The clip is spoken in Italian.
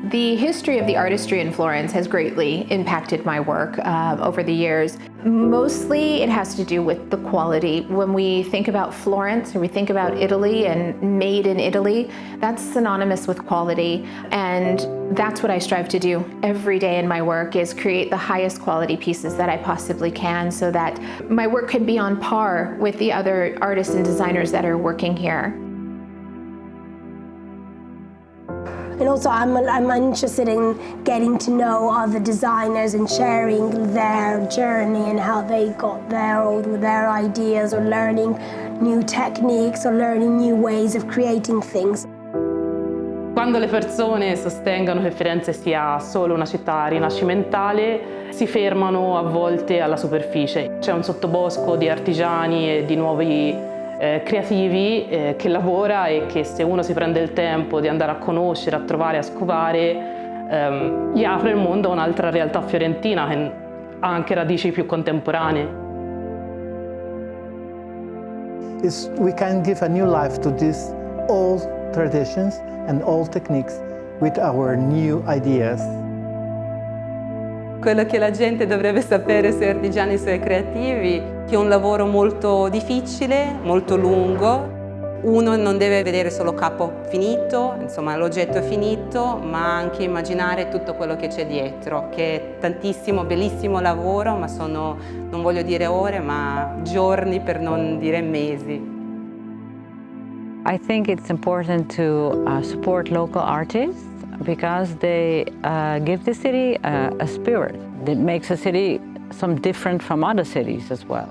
The history of the artistry in Florence has greatly impacted my work over the years. Mostly it has to do with the quality. When we think about Florence or we think about Italy and made in Italy, that's synonymous with quality. And that's what I strive to do every day in my work, is create the highest quality pieces that I possibly can so that my work can be on par with the other artists and designers that are working here. And also I'm interested in getting to know other designers and sharing their journey and how they got there, or their ideas, or learning new techniques or learning new ways of creating things. Quando le persone sostengono che Firenze sia solo una città rinascimentale, si fermano a volte alla superficie. C'è un sottobosco di artigiani e di nuovi creativi che lavora, e che, se uno si prende il tempo di andare a conoscere, a trovare, a scovare, gli apre il mondo a un'altra realtà fiorentina che ha anche radici più contemporanee. We can give a new life to these old traditions and old techniques with our new ideas. Quello che la gente dovrebbe sapere sui artigiani e sui creativi, che è un lavoro molto difficile, molto lungo. Uno non deve vedere solo capo finito, insomma l'oggetto finito, ma anche immaginare tutto quello che c'è dietro, che è tantissimo, bellissimo lavoro, ma sono, non voglio dire ore, ma giorni, per non dire mesi. I think it's important to support local artists because they give the city a spirit that makes a city some different from other cities as well.